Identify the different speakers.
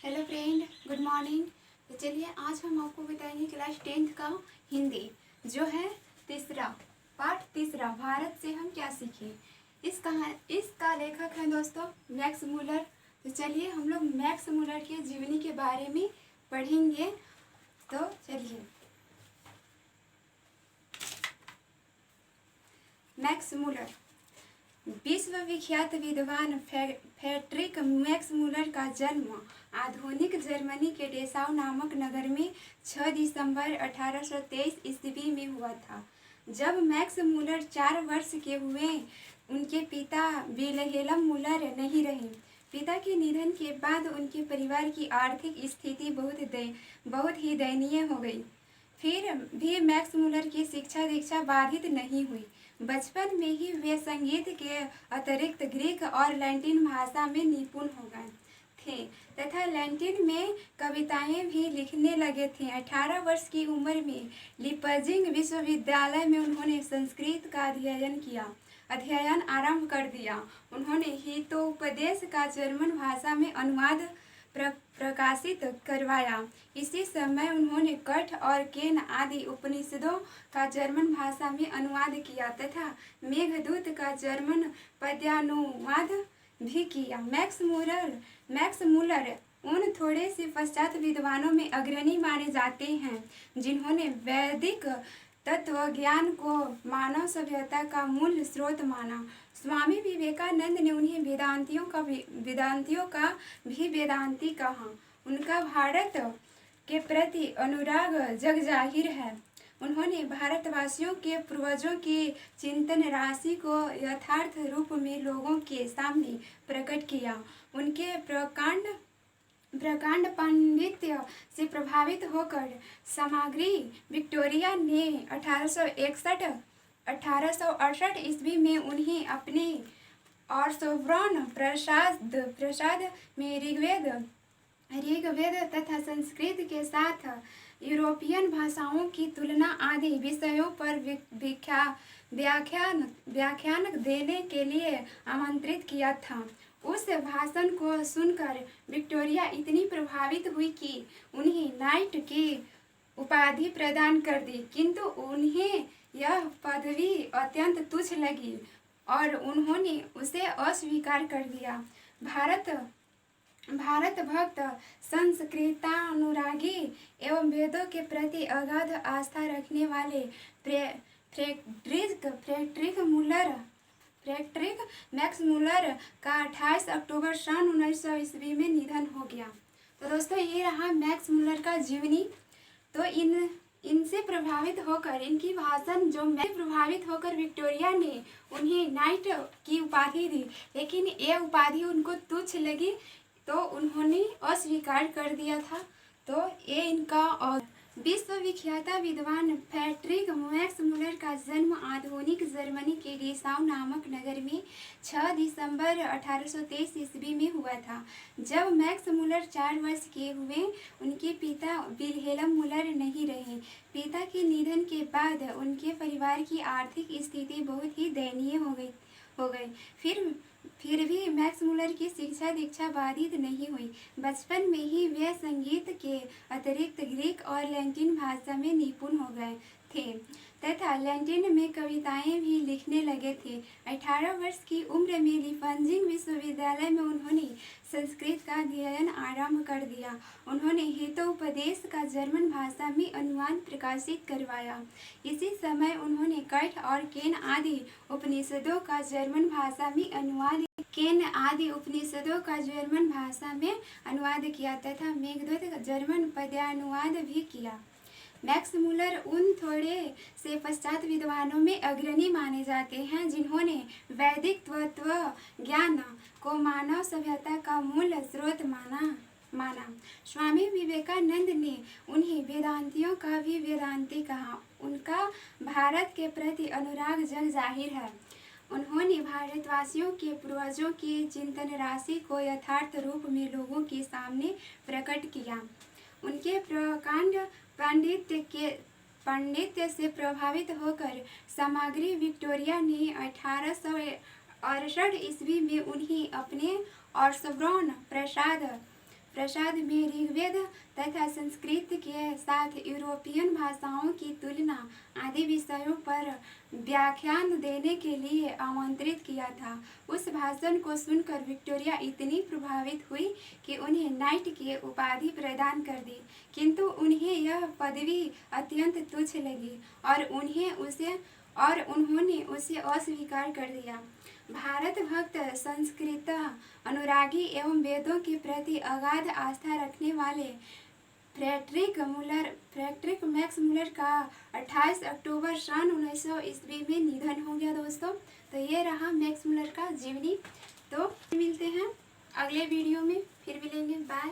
Speaker 1: Hello friend, good morning. तो चलिए आज हम आपको बताएंगे क्लास 10th का हिंदी जो है पाठ तीसरा, भारत से हम क्या सीखें। इसका लेखक है दोस्तों मैक्स मूलर। तो चलिए हम लोग मैक्स मूलर के जीवनी के बारे में पढ़ेंगे। तो चलिए, मैक्स मूलर विश्व विख्यात विद्वान फ्रेडरिक मैक्स मूलर का जन्म आधुनिक जर्मनी के डेसाउ नामक नगर में 6 दिसंबर 1823 ईस्वी में हुआ था। जब मैक्स मूलर 4 वर्ष के हुए, उनके पिता विल्हेल्म मूलर नहीं रहे। पिता के निधन के बाद उनके परिवार की आर्थिक स्थिति बहुत ही दयनीय हो गई। फिर भी मैक्स मूलर की शिक्षा दीक्षा बाधित नहीं हुई। बचपन में ही वे संगीत के अतिरिक्त ग्रीक और लैटिन भाषा में निपुण हो गए थे तथा लैटिन में कविताएं भी लिखने लगे थे। 18 वर्ष की उम्र में लीपजिग विश्वविद्यालय में उन्होंने संस्कृत का अध्ययन आरंभ कर दिया। उन्होंने हितोपदेश का जर्मन भाषा में अनुवाद प्रकाशित करवाया। इसी समय उन्होंने कठ और केन आदि उपनिषदों का जर्मन भाषा में अनुवाद किया तथा मेघदूत का जर्मन पद्यानुवाद भी किया। मैक्स मूलर उन थोड़े से पश्चात विद्वानों में अग्रणी माने जाते हैं जिन्होंने वैदिक तत्वज्ञान को मानव सभ्यता का मूल स्रोत माना। स्वामी विवेकानंद ने उन्हें वेदांतियों का भी वेदांती कहा। उनका भारत के प्रति अनुराग जग जाहिर है। उन्होंने भारतवासियों के पूर्वजों के चिंतन राशि को यथार्थ रूप में लोगों के सामने प्रकट किया। उनके प्रकांड पांडित्य से प्रभावित होकर सामग्री विक्टोरिया ने 1868 ईस्वी में उन्हें अपने और सोवरन प्रसाद में ऋग्वेद तथा संस्कृत के साथ यूरोपियन भाषाओं की तुलना आदि विषयों पर व्याख्यान देने के लिए आमंत्रित किया था। उस भाषण को सुनकर विक्टोरिया इतनी प्रभावित हुई कि उन्हें नाइट की उपाधि प्रदान कर दी, किंतु उन्हें यह पदवी अत्यंत तुच्छ लगी और उन्होंने उसे अस्वीकार कर दिया। भारत भक्त, संस्कृतानुरागी एवं वेदों के प्रति अगाध आस्था रखने वाले फ्रेडरिक मैक्स मूलर का 28 अक्टूबर सन 1900 ईस्वी में निधन हो गया। तो दोस्तों ये रहा मैक्स मूलर का जीवनी। तो इनसे प्रभावित होकर, इनकी भाषण जो मैं प्रभावित होकर विक्टोरिया ने उन्हें नाइट की उपाधि दी, लेकिन ये उपाधि उनको तुच्छ लगी तो उन्होंने अस्वीकार कर दिया था। तो ये इनका और विश्व विख्यात विद्वान फ्रेडरिक मैक्स मूलर का जन्म आधुनिक जर्मनी के डेसाउ नामक नगर में 6 दिसंबर 1823 ईस्वी में हुआ था। जब मैक्स मूलर 4 वर्ष के हुए, उनके पिता विल्हेल्म मूलर नहीं रहे। पिता के निधन के बाद उनके परिवार की आर्थिक स्थिति बहुत ही दयनीय हो गई। फिर भी मैक्स मूलर की शिक्षा दीक्षा बाधित नहीं हुई। बचपन में ही वे संगीत के अतिरिक्त ग्रीक और लैटिन भाषा में निपुण हो गए थे तथा लैटिन में कविताएं भी लिखने लगे थे। 18 वर्ष की उम्र में लीपजिग विश्वविद्यालय में उन्होंने संस्कृत का अध्ययन आरंभ कर दिया। उन्होंने हितोपदेश का जर्मन भाषा में अनुवाद प्रकाशित करवाया। इसी समय उन्होंने कठ और केन आदि उपनिषदों का जर्मन भाषा में अनुवाद किया तथा मेघदूत जर्मन पद्यानुवाद भी किया। मैक्स मूलर उन थोड़े से पश्चात विद्वानों में अग्रणी माने जाते हैं जिन्होंने वैदिक तत्व ज्ञान को मानव सभ्यता का मूल स्रोत माना। स्वामी विवेकानंद ने उन्हें वेदांतियों का भी वेदांती कहा। उनका भारत के प्रति अनुराग जग जाहिर है। उन्होंने भारतवासियों के पूर्वजों की चिंतन राशि को यथार्थ रूप में लोगों के सामने प्रकट किया। उनके प्रकांड पांडित्य से प्रभावित होकर सामग्री विक्टोरिया ने 1868 ईस्वी में उन्हें अपने और सोवरन प्रसाद में ऋग्वेद तथा संस्कृत के साथ यूरोपियन भाषाओं की तुलना आदि विषयों पर व्याख्यान देने के लिए आमंत्रित किया था। उस भाषण को सुनकर विक्टोरिया इतनी प्रभावित हुई कि उन्हें नाइट की उपाधि प्रदान कर दी, किंतु उन्हें यह पदवी अत्यंत तुच्छ लगी और उन्होंने उसे अस्वीकार कर दिया। भारत भक्त, संस्कृत अनुरागी एवं वेदों के प्रति अगाध आस्था रखने वाले फ्रेडरिक मैक्स मूलर का 28 अक्टूबर सन 1900 ईस्वी में निधन हो गया दोस्तों। तो ये रहा मैक्स मूलर का जीवनी। तो मिलते हैं अगले वीडियो में, फिर मिलेंगे, बाय।